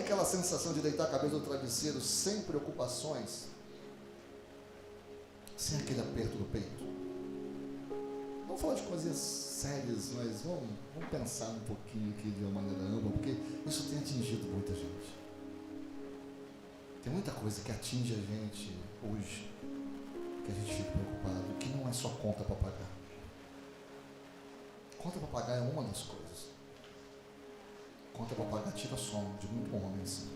aquela sensação de deitar a cabeça no travesseiro sem preocupações? Sem aquele aperto no peito? Vamos falar de coisas sérias, mas vamos pensar um pouquinho aqui de uma maneira ampla, porque isso tem atingido muita gente. Tem muita coisa que atinge a gente hoje, que a gente fica preocupado, que não é só conta para pagar. Conta para pagar é uma das coisas. Conta para pagar tira sono de muito homem, sim.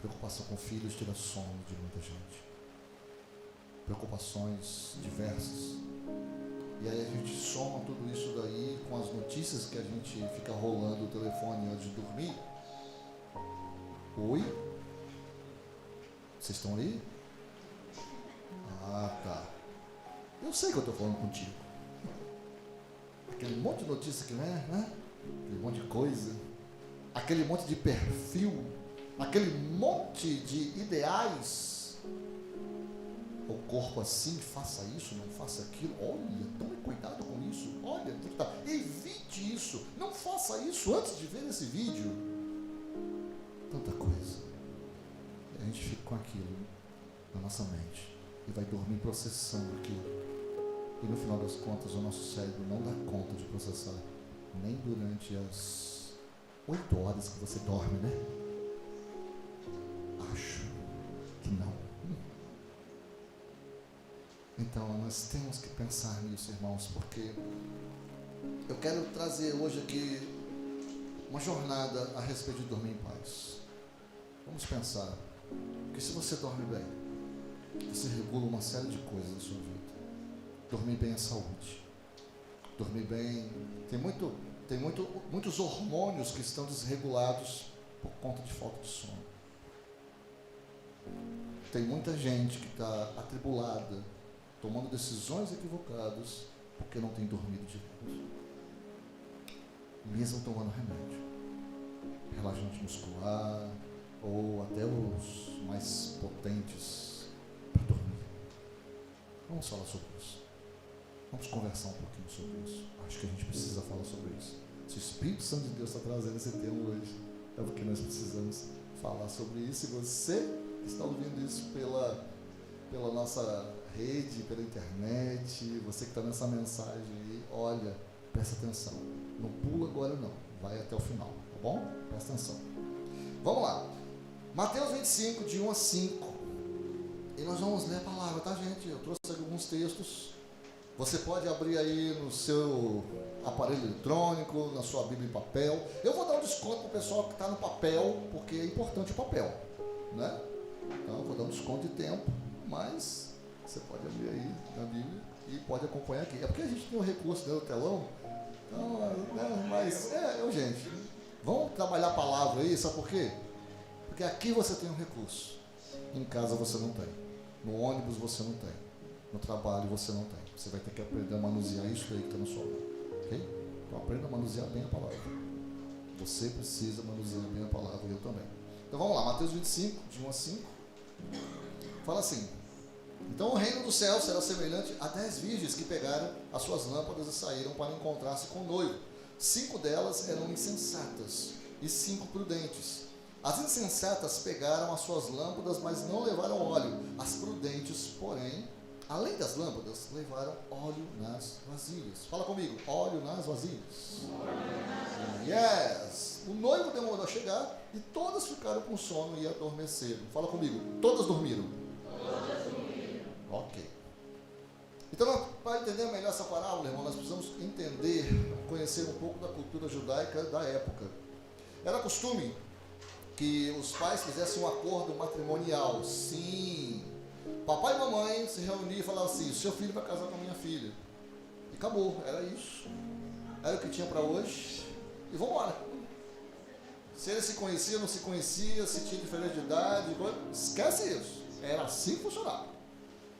Preocupação com filhos tira sono de muita gente. Preocupações diversas. E aí a gente soma tudo isso daí com as notícias que a gente fica rolando o telefone antes de dormir. Oi? Vocês estão aí? Ah, tá. Eu sei que eu estou falando contigo. Aquele monte de notícia que não é, né? Aquele monte de coisa. Aquele monte de perfil. Aquele monte de ideais. O corpo assim, faça isso, não faça aquilo. Olha, tome cuidado com isso. Olha, evite isso. Não faça isso antes de ver esse vídeo. Tanta coisa. E a gente fica com aquilo na nossa mente e vai dormir processando aquilo. E no final das contas, o nosso cérebro não dá conta de processar, nem durante as 8 horas que você dorme, né? Acho que não. Então, nós temos que pensar nisso, irmãos, porque eu quero trazer hoje aqui uma jornada a respeito de dormir em paz. Vamos pensar que se você dorme bem, você regula uma série de coisas na sua vida. Dormir bem é saúde. Dormir bem... Tem muitos hormônios que estão desregulados por conta de falta de sono. Tem muita gente que está atribulada, tomando decisões equivocadas, porque não tem dormido direito. Mesmo tomando remédio. Relaxante muscular, ou até os mais potentes para dormir. Vamos falar sobre isso. Vamos conversar um pouquinho sobre isso. Acho que a gente precisa falar sobre isso. Se o Espírito Santo de Deus está trazendo esse tema hoje, é porque nós precisamos falar sobre isso. E você que está ouvindo isso pela nossa rede, pela internet, você que está nessa mensagem aí, olha, presta atenção. Não pula agora não, vai até o final, tá bom? Presta atenção. Vamos lá. Mateus 25, de 1 a 5. E nós vamos ler a palavra, tá, gente? Eu trouxe aqui alguns textos. Você pode abrir aí no seu aparelho eletrônico, na sua Bíblia em papel. Eu vou dar um desconto para o pessoal que está no papel, porque é importante o papel, né? Então, eu vou dar um desconto de tempo, mas você pode abrir aí na Bíblia e pode acompanhar aqui. É porque a gente tem um recurso, né, no telão. Então, né, mas, gente, vamos trabalhar a palavra aí, sabe por quê? Porque aqui você tem um recurso. Em casa você não tem. No ônibus você não tem. No trabalho você não tem. Você vai ter que aprender a manusear isso aí que está na sua mão. Ok? Então aprenda a manusear bem a palavra. Você precisa manusear bem a palavra, eu também. Então vamos lá, Mateus 25, de 1 a 5. Fala assim: então o reino do céu será semelhante a 10 virgens que pegaram as suas lâmpadas e saíram para encontrar-se com o noivo. 5 delas eram insensatas e 5 prudentes. As insensatas pegaram as suas lâmpadas, mas não levaram óleo. As prudentes, porém, além das lâmpadas, levaram óleo nas vasilhas. Fala comigo, óleo nas vasilhas. Yes! O noivo demorou a chegar e todas ficaram com sono e adormeceram. Fala comigo, todas dormiram. Todas dormiram. Ok. Então, para entender melhor essa parábola, irmão, nós precisamos entender, conhecer um pouco da cultura judaica da época. Era costume que os pais fizessem um acordo matrimonial. Sim. Papai e mamãe se reuniam e falavam assim: seu filho vai casar com a minha filha. E acabou, era isso. Era o que tinha para hoje. E vamos embora. Se ele se conhecia, não se conhecia, se tinha diferença de idade, esquece isso. Era assim que funcionava.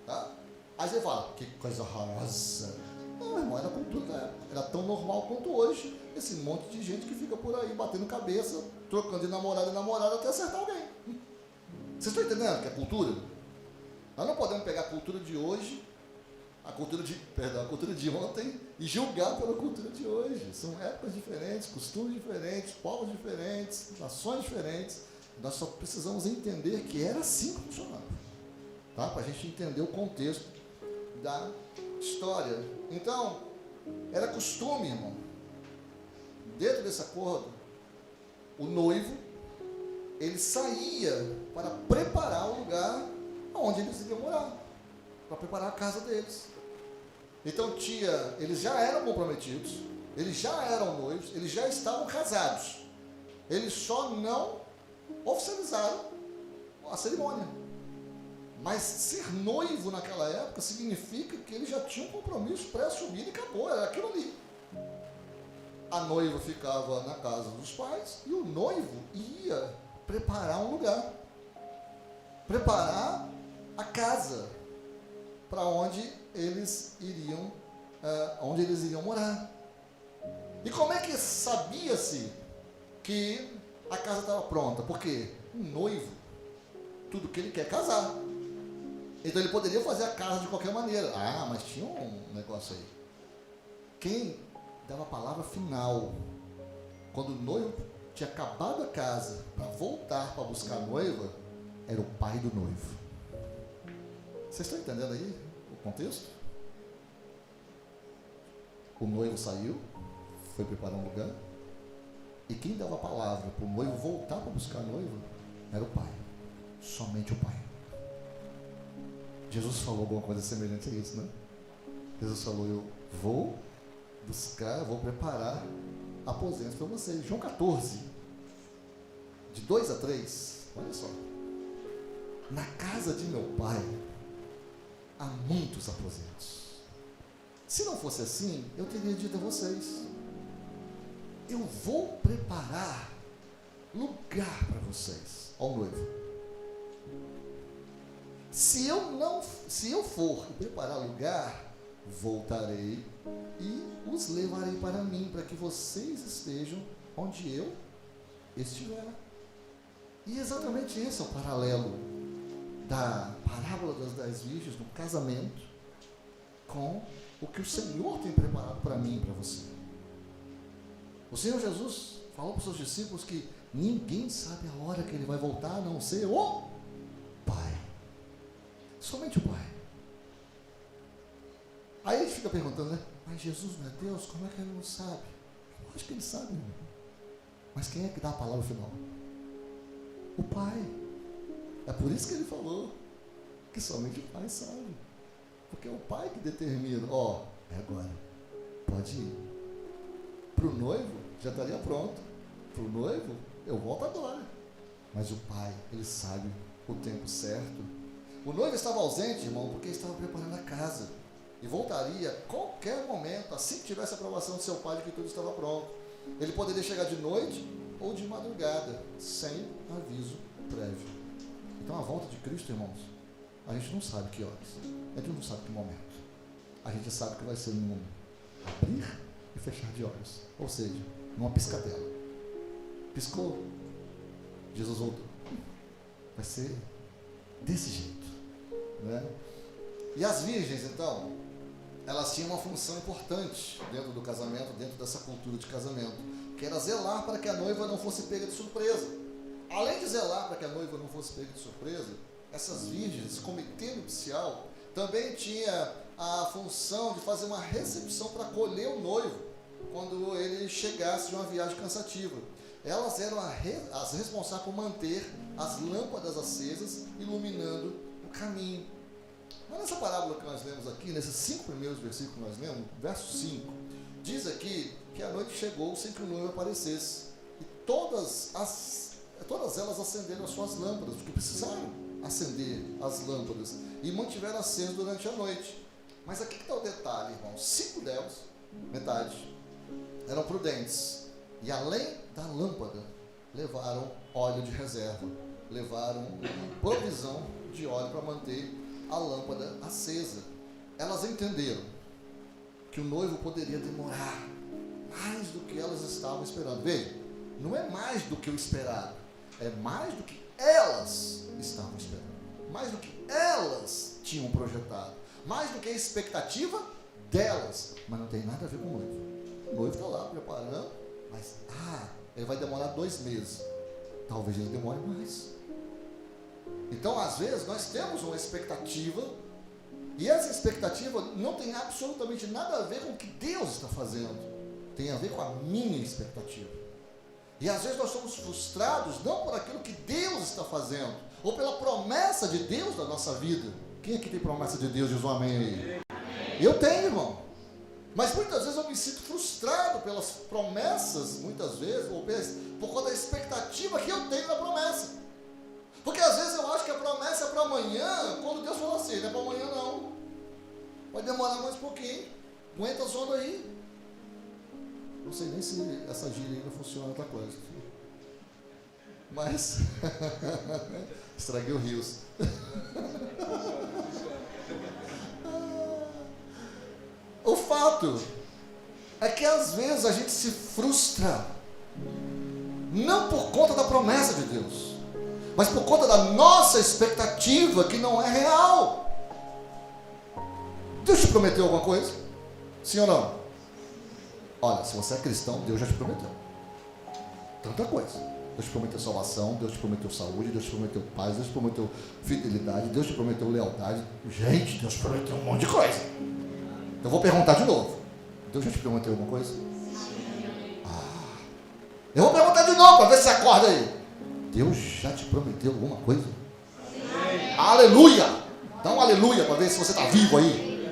Tá? Aí você fala: que coisa horrorosa. Não, irmão, era cultura da época. Era tão normal quanto hoje. Esse monte de gente que fica por aí batendo cabeça, trocando de namorado em namorado até acertar alguém. Vocês estão entendendo que é cultura? Nós não podemos pegar a cultura de hoje, a cultura de ontem e julgar pela cultura de hoje. São épocas diferentes, costumes diferentes, povos diferentes, nações diferentes. Nós só precisamos entender que era assim que funcionava, tá? Para a gente entender o contexto da história. Então, era costume, irmão, dentro desse acordo, o noivo, ele saía para preparar o lugar onde eles iriam morar, para preparar a casa deles. Então eles já eram comprometidos, eles já eram noivos, eles já estavam casados, eles só não oficializaram a cerimônia. Mas ser noivo naquela época significa que ele já tinha um compromisso pré-assumido e acabou, era aquilo ali. A noiva ficava na casa dos pais e o noivo ia preparar um lugar, preparar a casa para onde eles iriam morar. E como é que sabia-se que a casa estava pronta? Porque um noivo, tudo que ele quer é casar. Então ele poderia fazer a casa de qualquer maneira. Ah, mas tinha um negócio aí. Quem dava a palavra final, quando o noivo tinha acabado a casa para voltar para buscar a noiva, era o pai do noivo. Vocês estão entendendo aí o contexto? O noivo saiu, foi preparar um lugar, e quem dava a palavra para o noivo voltar para buscar a noiva era o pai, somente o pai. Jesus falou alguma coisa semelhante a isso, né? Jesus falou: eu vou buscar, vou preparar aposentos para vocês. João 14, de 2 a 3, olha só. Na casa de meu pai há muitos aposentos. Se não fosse assim, eu teria dito a vocês: eu vou preparar lugar para vocês. Ó o noivo. Se eu for preparar lugar, voltarei e os levarei para mim, para que vocês estejam onde eu estiver. E exatamente esse é o paralelo da parábola das 10 virgens no casamento com o que o Senhor tem preparado para mim e para você. O Senhor Jesus falou para os seus discípulos que ninguém sabe a hora que ele vai voltar, a não ser o Pai. Somente o Pai. Aí a gente fica perguntando, né? Mas Jesus não é Deus, como é que ele não sabe? Eu acho que ele sabe, irmão. Mas quem é que dá a palavra final? O Pai. É por isso que ele falou que somente o Pai sabe. Porque é o Pai que determina. É agora. Pode ir. Para o noivo, já estaria pronto. Para o noivo, eu volto agora. Mas o Pai, ele sabe o tempo certo. O noivo estava ausente, irmão, porque estava preparando a casa. E voltaria a qualquer momento, assim que tivesse a aprovação do seu pai de que tudo estava pronto. Ele poderia chegar de noite ou de madrugada, sem aviso prévio. Então a volta de Cristo, irmãos, a gente não sabe que horas, a gente não sabe que momento. A gente sabe que vai ser num abrir e fechar de olhos, ou seja, numa piscadela. Piscou, Jesus voltou. Vai ser desse jeito, né? E as virgens, então, elas tinham uma função importante dentro do casamento, dentro dessa cultura de casamento, que era zelar para que a noiva não fosse pega de surpresa. Além de zelar para que a noiva não fosse pega de surpresa, essas virgens, esse comitê nupcial, também tinha a função de fazer uma recepção para acolher o noivo quando ele chegasse de uma viagem cansativa. Elas eram as responsáveis por manter as lâmpadas acesas, iluminando o caminho. Mas nessa parábola que nós lemos aqui, nesses 5 primeiros versículos que nós lemos, verso 5, diz aqui que a noite chegou sem que o noivo aparecesse. E todas elas acenderam as suas lâmpadas, porque precisaram acender as lâmpadas, e mantiveram acesas durante a noite. Mas aqui que está o detalhe, irmãos: 5 delas, metade, eram prudentes, e além da lâmpada, levaram óleo de reserva, levaram provisão de óleo para manter a lâmpada acesa. Elas entenderam que o noivo poderia demorar mais do que elas estavam esperando. Veja, não é mais do que o esperado, é mais do que elas estavam esperando, mais do que elas tinham projetado, mais do que a expectativa delas. Mas não tem nada a ver com o noivo. O noivo está lá preparando, mas ele vai demorar 2 meses. Talvez ele demore mais. Então, às vezes, nós temos uma expectativa, e essa expectativa não tem absolutamente nada a ver com o que Deus está fazendo. Tem a ver com a minha expectativa. E às vezes nós somos frustrados não por aquilo que Deus está fazendo, ou pela promessa de Deus na nossa vida. Quem aqui tem promessa de Deus? Diz um amém aí. Eu tenho, irmão. Mas muitas vezes eu me sinto frustrado pelas promessas, muitas vezes, ou por conta da expectativa que eu tenho na promessa. Porque às vezes eu acho que a promessa é para amanhã, quando Deus fala assim, não é para amanhã não. Vai demorar mais um pouquinho. Aguenta a onda aí. Não sei nem se essa gíria ainda funciona outra coisa. Mas estraguei o rios. O fato é que às vezes a gente se frustra, não por conta da promessa de Deus, mas por conta da nossa expectativa que não é real. Deus te prometeu alguma coisa? Sim ou não? Olha, se você é cristão, Deus já te prometeu tanta coisa. Deus te prometeu salvação, Deus te prometeu saúde, Deus te prometeu paz, Deus te prometeu fidelidade, Deus te prometeu lealdade. Gente, Deus prometeu um monte de coisa. Eu vou perguntar de novo. Deus já te prometeu alguma coisa? Eu vou perguntar de novo para ver se você acorda aí. Deus já te prometeu alguma coisa? Sim. Aleluia! Dá um aleluia para ver se você está vivo aí.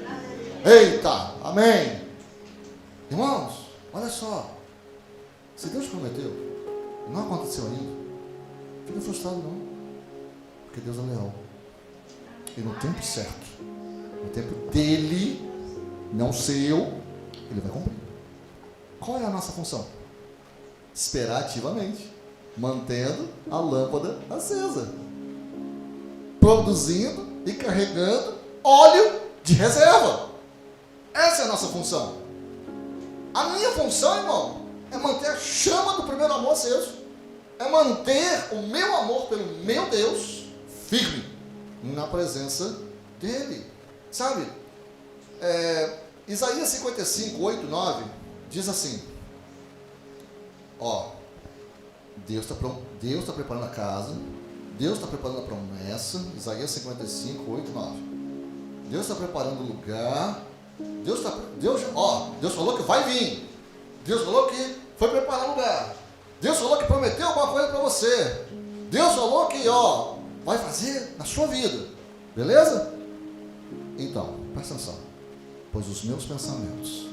Eita, amém. Irmãos, olha só. Se Deus prometeu, não aconteceu ainda, fica frustrado não. Porque Deus é leal. E no tempo certo, no tempo dele, não seu, ele vai cumprir. Qual é a nossa função? Esperar ativamente, mantendo a lâmpada acesa, produzindo e carregando óleo de reserva. Essa é a nossa função. A minha função, irmão, é manter a chama do primeiro amor aceso, é manter o meu amor pelo meu Deus firme na presença dele. Sabe, Isaías 55, 8, 9 diz assim: Deus está preparando a casa, Deus está preparando a promessa. Isaías 55, 8, 9. Deus está preparando o lugar. Deus falou que vai vir. Deus falou que foi preparar o lugar. Deus falou que prometeu alguma coisa para você. Deus falou que vai fazer na sua vida. Beleza? Então, presta atenção. Pois os meus pensamentos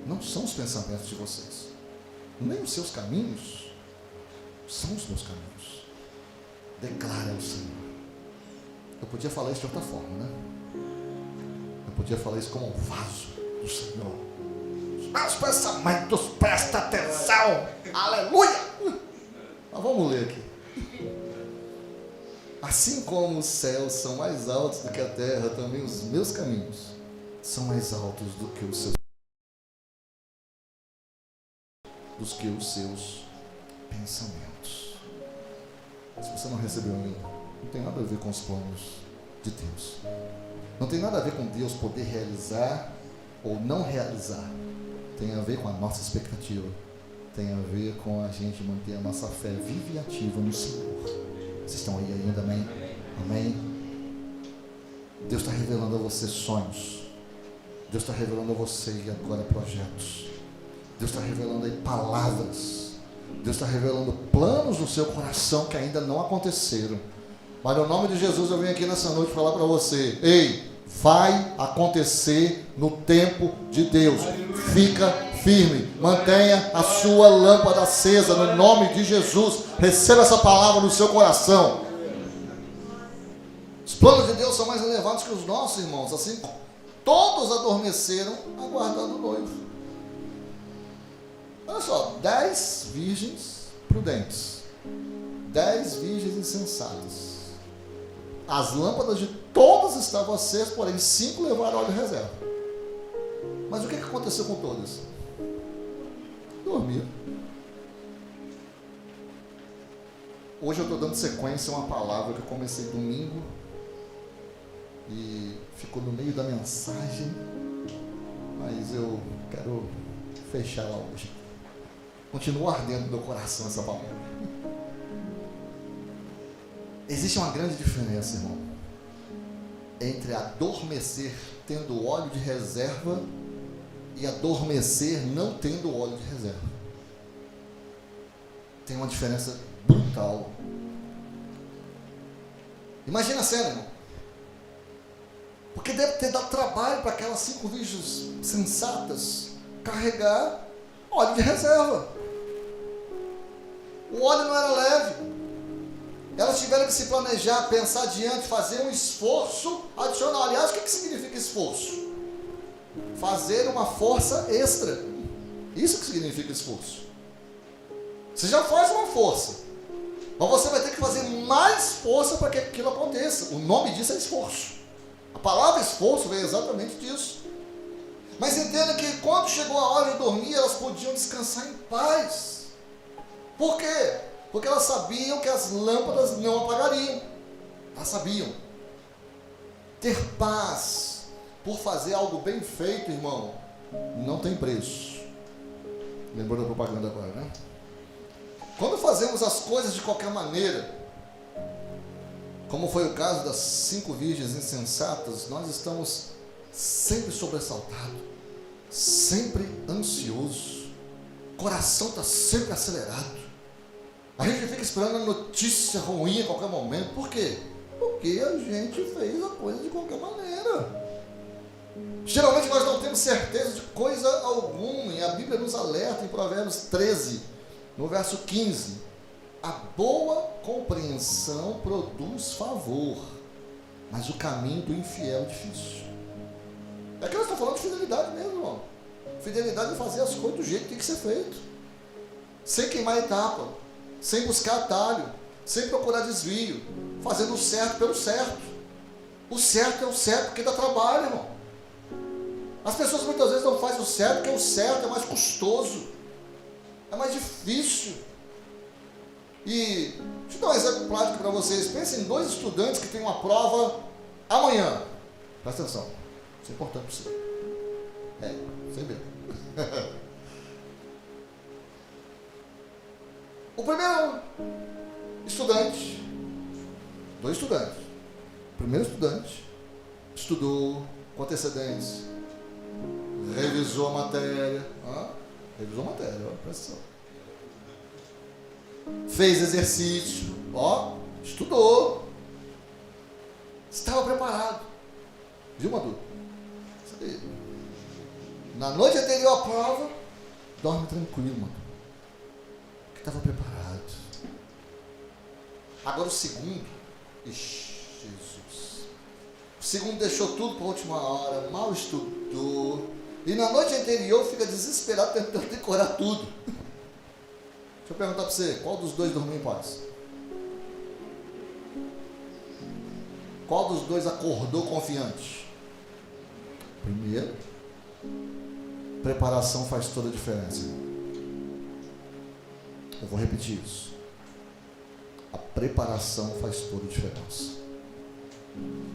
não são os pensamentos de vocês, nem os seus caminhos são os meus caminhos, declara o Senhor. Eu podia falar isso de outra forma, né? Eu podia falar isso como um vaso do Senhor. Os meus pensamentos, presta atenção, aleluia. Mas vamos ler aqui. Assim como os céus são mais altos do que a terra, também os meus caminhos são mais altos do que os seus pensamentos. Se você não recebeu ainda, não tem nada a ver com os planos de Deus. Não tem nada a ver com Deus poder realizar ou não realizar. Tem a ver com a nossa expectativa. Tem a ver com a gente manter a nossa fé viva e ativa no Senhor. Vocês estão aí ainda, amém? Amém? Deus está revelando a você sonhos. Deus está revelando a você agora projetos. Deus está revelando aí palavras. Deus está revelando planos no seu coração que ainda não aconteceram. Mas no nome de Jesus eu venho aqui nessa noite falar para você: ei, vai acontecer no tempo de Deus. Fica firme, mantenha a sua lâmpada acesa no nome de Jesus. Receba essa palavra no seu coração. Os planos de Deus são mais elevados que os nossos, irmãos. Assim, todos adormeceram aguardando o noivo. Olha só, 10 virgens prudentes, 10 virgens insensatas. As lâmpadas de todas estavam acesas, porém 5 levaram óleo de reserva. Mas o que aconteceu com todas? Dormiram. Hoje eu estou dando sequência a uma palavra que eu comecei domingo e ficou no meio da mensagem, mas eu quero fechar ela hoje. Continua ardendo no meu coração essa palavra. Existe uma grande diferença, irmão, entre adormecer tendo óleo de reserva e adormecer não tendo óleo de reserva. Tem uma diferença brutal. Imagina a cena, irmão. Porque deve ter dado trabalho para aquelas 5 virgens sensatas carregar óleo de reserva. O óleo não era leve. Elas tiveram que se planejar, pensar adiante, fazer um esforço adicional. Aliás, o que significa esforço? Fazer uma força extra. Isso que significa esforço. Você já faz uma força, mas você vai ter que fazer mais força para que aquilo aconteça. O nome disso é esforço. A palavra esforço vem exatamente disso. Mas entenda que quando chegou a hora de dormir, elas podiam descansar em paz. Por quê? Porque elas sabiam que as lâmpadas não apagariam. Elas sabiam. Ter paz por fazer algo bem feito, irmão, não tem preço. Lembrou da propaganda agora, né? Quando fazemos as coisas de qualquer maneira, como foi o caso das 5 virgens insensatas, nós estamos sempre sobressaltados, sempre ansioso, o coração está sempre acelerado. A gente fica esperando a notícia ruim a qualquer momento. Por quê? Porque a gente fez a coisa de qualquer maneira. Geralmente nós não temos certeza de coisa alguma, e a Bíblia nos alerta em Provérbios 13, no verso 15: a boa compreensão produz favor, mas o caminho do infiel é difícil. É que nós estamos falando de fidelidade mesmo, irmão. Fidelidade é fazer as coisas do jeito que tem que ser feito, sem queimar etapa, sem buscar atalho, sem procurar desvio, fazendo o certo pelo certo. O certo é o certo porque dá trabalho, irmão. As pessoas muitas vezes não fazem o certo porque o certo é mais custoso, é mais difícil. E deixa eu dar um exemplo prático para vocês. Pensem em 2 estudantes que têm uma prova amanhã. Presta atenção, isso é importante para você. Sem medo. O primeiro estudante, 2 estudantes. O primeiro estudante estudou com antecedência, revisou a matéria, presta atenção. Fez exercício, estudou, estava preparado. Viu, Madu? Isso aí. Na noite anterior à prova, dorme tranquilo, Madu, que estava preparado. Agora o segundo, Jesus. O segundo deixou tudo para a última hora, mal estudou, e na noite anterior fica desesperado tentando decorar tudo. Deixa eu perguntar para você, qual dos 2 dormiu em paz? Qual dos 2 acordou confiante? Primeiro, preparação faz toda a diferença. Eu vou repetir isso. A preparação faz toda a diferença.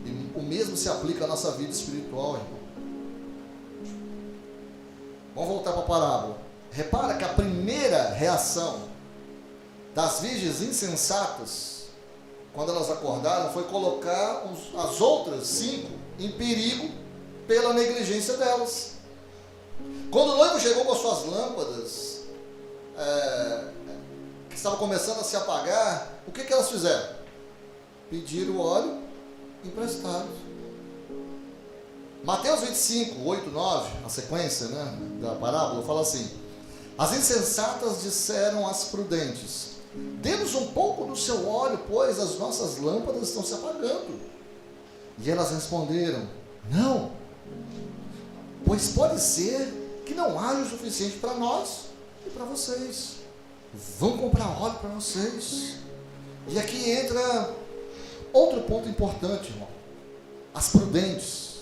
E o mesmo se aplica à nossa vida espiritual, irmão. Vamos voltar para a parábola. Repara que a primeira reação das virgens insensatas, quando elas acordaram, foi colocar as outras 5 em perigo pela negligência delas. Quando o noivo chegou com as suas lâmpadas, que estavam começando a se apagar, o que elas fizeram? Pediram óleo emprestado. Mateus 25, 8, 9, a sequência, da parábola, fala assim: as insensatas disseram às prudentes: dê-nos um pouco do seu óleo, pois as nossas lâmpadas estão se apagando. E elas responderam: não, pois pode ser que não haja o suficiente para nós e para vocês. Vão comprar óleo para vocês. E aqui entra outro ponto importante, irmão. As prudentes,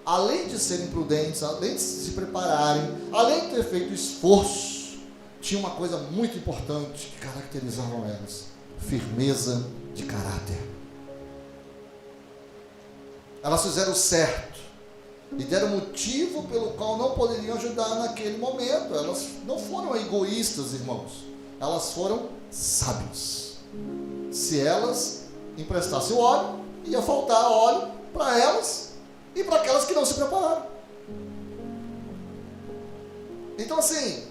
além de serem prudentes, além de se prepararem, além de ter feito esforço, tinha uma coisa muito importante que caracterizava elas: firmeza de caráter. Elas fizeram o certo e deram motivo pelo qual não poderiam ajudar naquele momento. Elas não foram egoístas, irmãos. Elas foram sábias. Se elas emprestassem o óleo, ia faltar óleo para elas e para aquelas que não se prepararam. Então assim,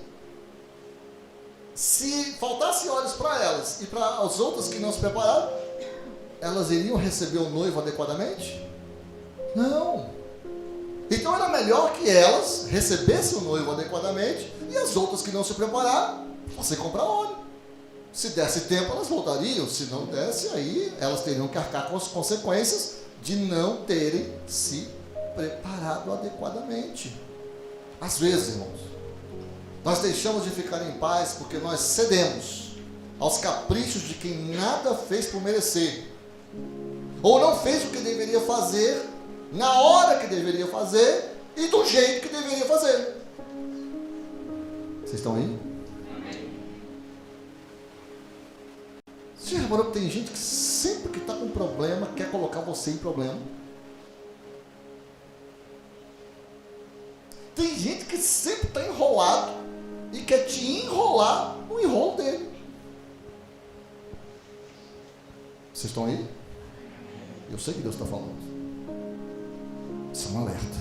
se faltasse óleos para elas e para as outras que não se prepararam, elas iriam receber o noivo adequadamente? Não. Então era melhor que elas recebessem o noivo adequadamente e as outras que não se prepararam, você comprar óleo. Se desse tempo, elas voltariam. Se não desse, aí elas teriam que arcar com as consequências de não terem se preparado adequadamente. Às vezes, irmãos, nós deixamos de ficar em paz porque nós cedemos aos caprichos de quem nada fez por merecer, ou não fez o que deveria fazer, na hora que deveria fazer e do jeito que deveria fazer. Vocês estão aí? Você já reparou que tem gente que sempre que está com problema quer colocar você em problema? Tem gente que sempre está enrolado e quer te enrolar no enrolo dele. Vocês estão aí? Eu sei que Deus está falando. Isso é um alerta.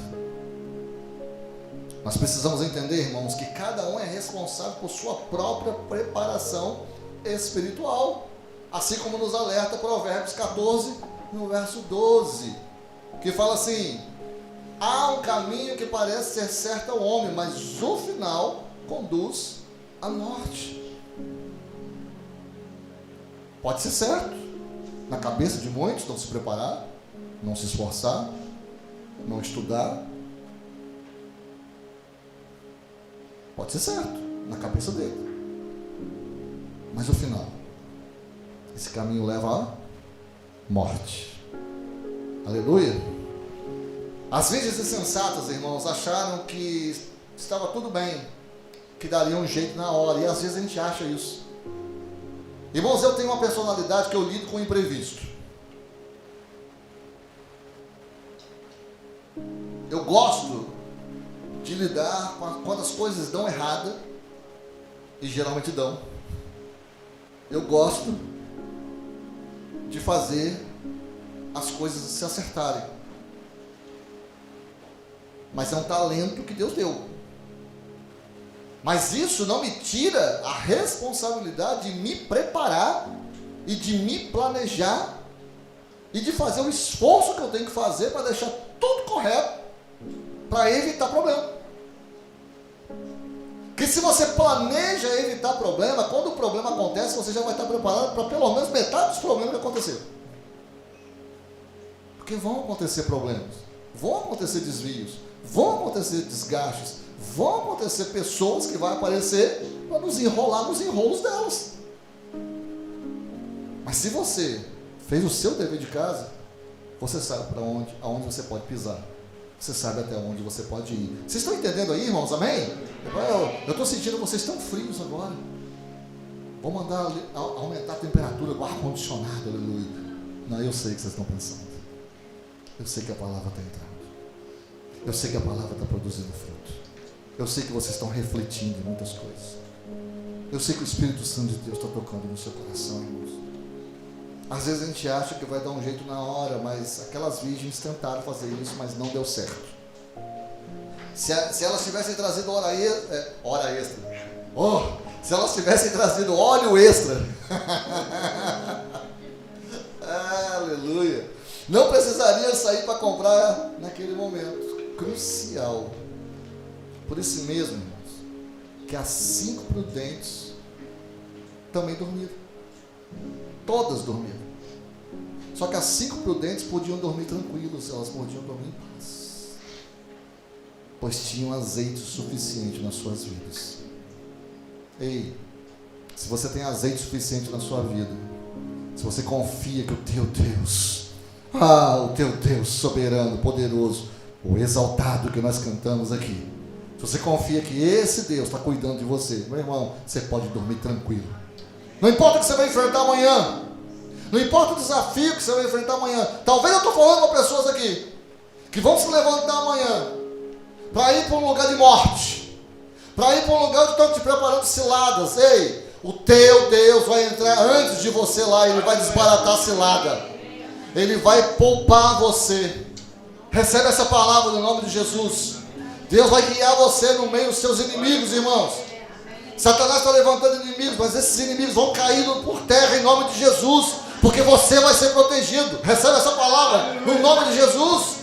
Nós precisamos entender, irmãos, que cada um é responsável por sua própria preparação espiritual. Assim como nos alerta Provérbios 14, no verso 12, que fala assim: há um caminho que parece ser certo ao homem, mas o final conduz à morte. Pode ser certo na cabeça de muitos, não se preparar, não se esforçar, não estudar. Pode ser certo na cabeça dele, mas o final, esse caminho leva à morte. Aleluia. As virgens insensatas, irmãos, acharam que estava tudo bem, que daria um jeito na hora, e às vezes a gente acha isso. Irmãos, eu tenho uma personalidade que eu lido com o imprevisto. Eu gosto de lidar quando as coisas dão errada, e geralmente dão. Eu gosto de fazer as coisas se acertarem. Mas é um talento que Deus deu. Mas isso não me tira a responsabilidade de me preparar e de me planejar e de fazer o esforço que eu tenho que fazer para deixar tudo correto, para evitar problema. Porque se você planeja evitar problema, quando o problema acontece, você já vai estar preparado para pelo menos metade dos problemas que aconteceram. Porque vão acontecer problemas, vão acontecer desvios, vão acontecer desgastes, vão acontecer pessoas que vão aparecer para nos enrolar nos enrolos delas. Mas se você fez o seu dever de casa, você sabe para onde, aonde você pode pisar. Você sabe até onde você pode ir. Vocês estão entendendo aí, irmãos? Amém? Eu estou sentindo vocês tão frios agora. Vou mandar aumentar a temperatura do ar-condicionado, aleluia. Não, eu sei o que vocês estão pensando. Eu sei que a palavra está entrando. Eu sei que a palavra está produzindo fruto. Eu sei que vocês estão refletindo em muitas coisas. Eu sei que o Espírito Santo de Deus está tocando no seu coração, irmãos. Às vezes a gente acha que vai dar um jeito na hora, mas aquelas virgens tentaram fazer isso, mas não deu certo. Se elas tivessem trazido hora extra. Se elas tivessem trazido óleo extra. Aleluia. Não precisaria sair para comprar naquele momento crucial. Por isso mesmo, irmãos, que as 5 prudentes também dormiram. Todas dormiram. Só que as 5 prudentes podiam dormir tranquilas, elas podiam dormir em paz, pois tinham azeite suficiente nas suas vidas. Ei, se você tem azeite suficiente na sua vida, se você confia que o teu Deus soberano, poderoso, o exaltado que nós cantamos aqui, se você confia que esse Deus está cuidando de você, meu irmão, você pode dormir tranquilo. Não importa o que você vai enfrentar amanhã, não importa o desafio que você vai enfrentar amanhã. Talvez eu estou falando com pessoas aqui que vão se levantar amanhã para ir para um lugar de morte, para ir para um lugar onde estão te preparando ciladas. Ei, o teu Deus vai entrar antes de você lá, Ele vai desbaratar a cilada, Ele vai poupar você. Recebe essa palavra no nome de Jesus. Deus vai guiar você no meio dos seus inimigos, irmãos. Satanás está levantando inimigos, mas esses inimigos vão cair por terra em nome de Jesus, porque você vai ser protegido. Recebe essa palavra no nome de Jesus.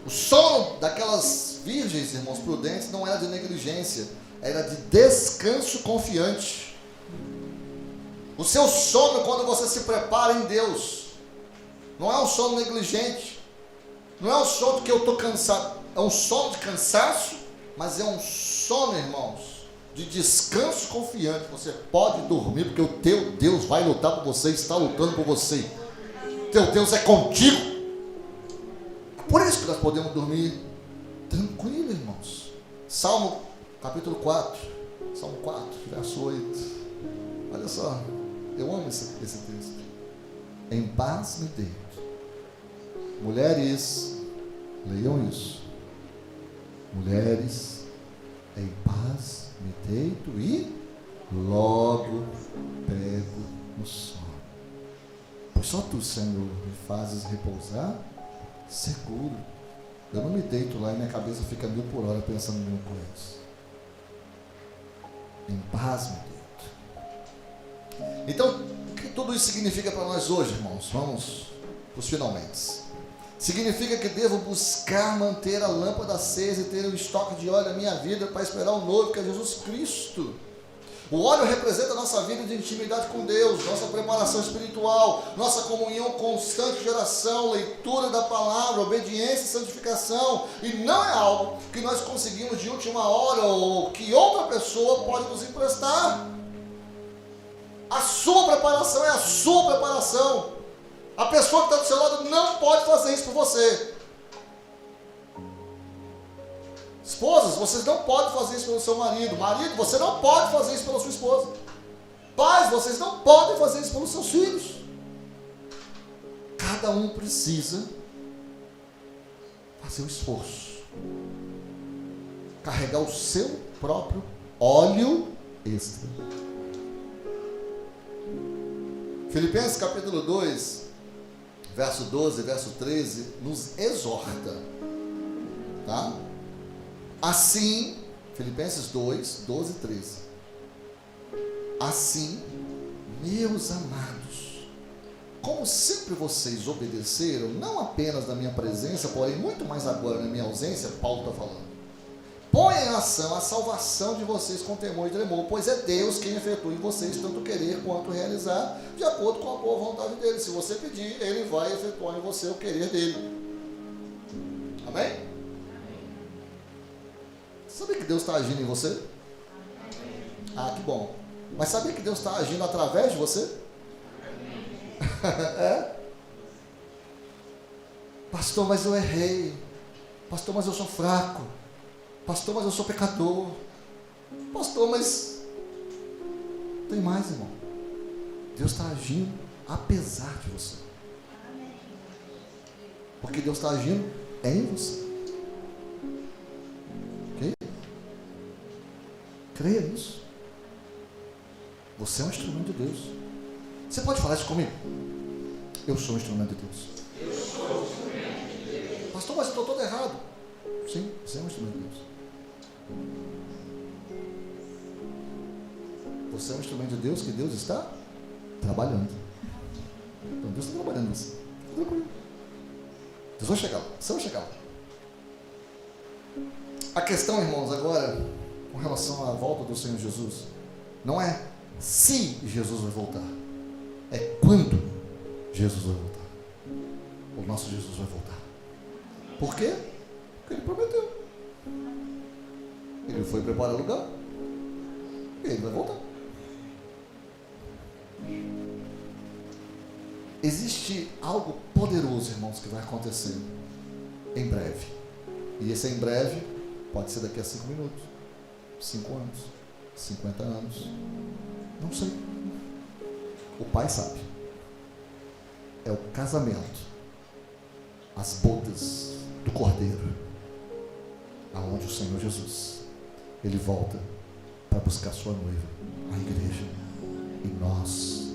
O sono daquelas virgens, irmãos prudentes, não era de negligência, era de descanso confiante. O seu sono, quando você se prepara em Deus, não é um sono negligente, não é um sono que eu estou cansado, é um sono de cansaço, mas é um sono, irmãos, de descanso confiante. Você pode dormir, porque o teu Deus vai lutar por você, está lutando por você. Teu Deus é contigo. Por isso que nós podemos dormir tranquilo, irmãos. Salmo capítulo 4, Salmo 4, verso 8. Olha só, eu amo esse texto. Em paz me deito. Mulheres, leiam isso. Mulheres, em paz me deito e logo pego no sono. Pois só tu, Senhor, me fazes repousar seguro. Eu não me deito lá e minha cabeça fica 1000 por hora pensando em mil coisas. Em paz me deito. Então, o que tudo isso significa para nós hoje, irmãos? Vamos para os finalmente. Significa que devo buscar manter a lâmpada acesa e ter um estoque de óleo na minha vida para esperar o noivo, que é Jesus Cristo. O óleo representa a nossa vida de intimidade com Deus, nossa preparação espiritual, nossa comunhão constante de oração, leitura da palavra, obediência e santificação. E não é algo que nós conseguimos de última hora ou que outra pessoa pode nos emprestar. A sua preparação é a sua preparação. A pessoa que está do seu lado não pode fazer isso por você. Esposas, vocês não podem fazer isso pelo seu marido. Marido, você não pode fazer isso pela sua esposa. Pais, vocês não podem fazer isso pelos seus filhos. Cada um precisa fazer o esforço, carregar o seu próprio óleo extra. Filipenses capítulo 2, verso 12, verso 13, nos exorta, tá? Assim, Filipenses 2, 12 e 13. Assim, meus amados, como sempre vocês obedeceram, não apenas na minha presença, porém muito mais agora na minha ausência, Paulo está falando. Põe em ação a salvação de vocês com temor e tremor, pois é Deus quem efetua em vocês tanto querer quanto realizar, de acordo com a boa vontade dele. Se você pedir, ele vai efetuar em você o querer dele. Amém? Sabia que Deus está agindo em você? Ah, que bom. Mas sabia que Deus está agindo através de você? É? Pastor, mas eu errei. Pastor, mas eu sou fraco. Pastor, mas eu sou pecador. Pastor, mas... Tem mais, irmão. Deus está agindo apesar de você. Porque Deus está agindo em você. Ok? Creia nisso. Você é um instrumento de Deus. Você pode falar isso comigo? Eu sou um instrumento de Deus. Eu sou um instrumento de Deus. Pastor, mas eu estou todo errado. Sim, você é um instrumento de Deus. Você é um instrumento de Deus que Deus está trabalhando. Então Deus está trabalhando em você. Deus vai chegar lá. Você vai chegar lá. A questão, irmãos, agora, com relação à volta do Senhor Jesus, não é se Jesus vai voltar, é quando Jesus vai voltar. O nosso Jesus vai voltar. Por quê? Porque Ele prometeu. Ele foi preparar lugar. E Ele vai voltar. Existe algo poderoso, irmãos, que vai acontecer em breve. E esse em breve pode ser daqui a 5 minutos, 5 anos, 50 anos. Não sei. O Pai sabe. É o casamento as bodas do Cordeiro, aonde o Senhor Jesus, Ele volta para buscar sua noiva, a igreja, e nós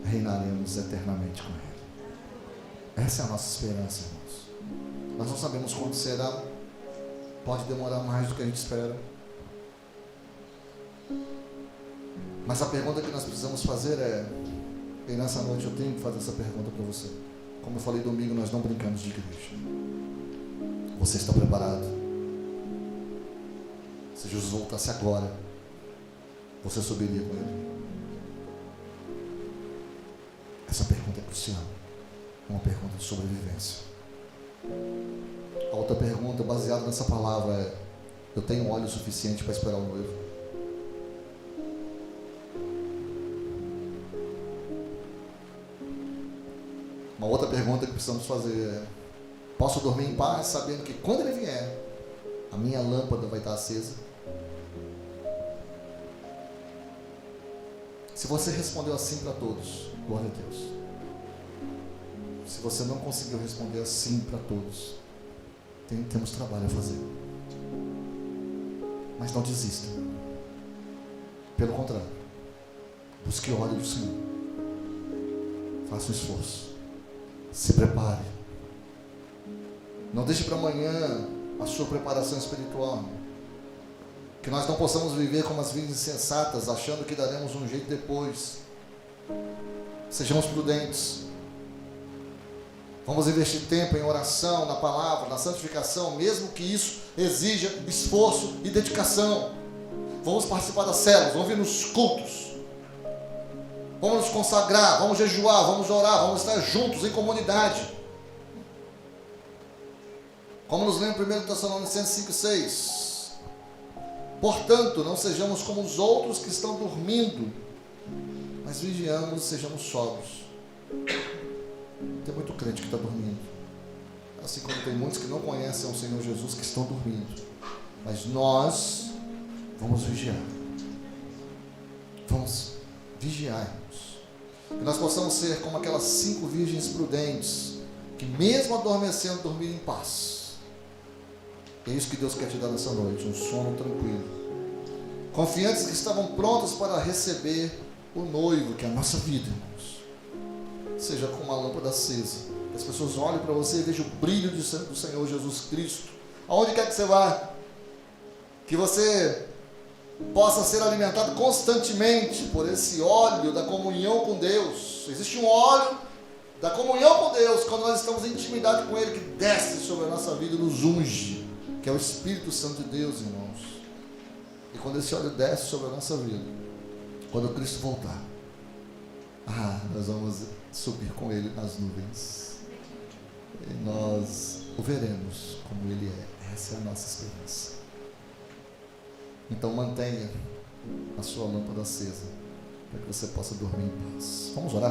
reinaremos eternamente com Ele. Essa é a nossa esperança, irmãos. Nós não sabemos quando será, pode demorar mais do que a gente espera, mas a pergunta que nós precisamos fazer é, e nessa noite eu tenho que fazer essa pergunta para você. Como eu falei domingo, nós não brincamos de igreja. Você está preparado? Se Jesus voltasse agora, você subiria com Ele? Essa pergunta é crucial. Uma pergunta de sobrevivência. A outra pergunta, baseada nessa palavra, é: eu tenho óleo suficiente para esperar o noivo? Uma outra pergunta que precisamos fazer é: posso dormir em paz sabendo que quando Ele vier, a minha lâmpada vai estar acesa? Se você respondeu assim para todos, glória a Deus. Se você não conseguiu responder assim para todos, temos trabalho a fazer. Mas não desista. Pelo contrário, busque o óleo do Senhor. Faça um esforço. Se prepare. Não deixe para amanhã a sua preparação espiritual. Que nós não possamos viver como as virgens insensatas, achando que daremos um jeito depois. Sejamos prudentes. Vamos investir tempo em oração, na palavra, na santificação, mesmo que isso exija esforço e dedicação. Vamos participar das células, vamos vir nos cultos. Vamos nos consagrar, vamos jejuar, vamos orar, vamos estar juntos em comunidade. Como nos lembra 1 Tessalonicenses 5,6. Portanto, não sejamos como os outros que estão dormindo, mas vigiamos e sejamos sóbrios. Tem muito crente que está dormindo, assim como tem muitos que não conhecem o Senhor Jesus que estão dormindo. Mas nós vamos vigiar. Vamos vigiar, irmãos. Que nós possamos ser como aquelas 5 virgens prudentes, que mesmo adormecendo, dormir em paz. É isso que Deus quer te dar nessa noite, um sono tranquilo. Confiantes que estavam prontos para receber o noivo, que é a nossa vida, irmãos. Seja com uma lâmpada acesa, que as pessoas olhem para você e vejam o brilho do Senhor Jesus Cristo. Aonde quer que você vá, que você possa ser alimentado constantemente por esse óleo da comunhão com Deus. Existe um óleo da comunhão com Deus, quando nós estamos em intimidade com Ele, que desce sobre a nossa vida e nos unge, que é o Espírito Santo de Deus, irmãos. E quando esse óleo desce sobre a nossa vida, quando Cristo voltar, nós vamos subir com Ele nas nuvens, e nós o veremos como Ele é. Essa é a nossa esperança. Então mantenha a sua lâmpada acesa, para que você possa dormir em paz. Vamos orar?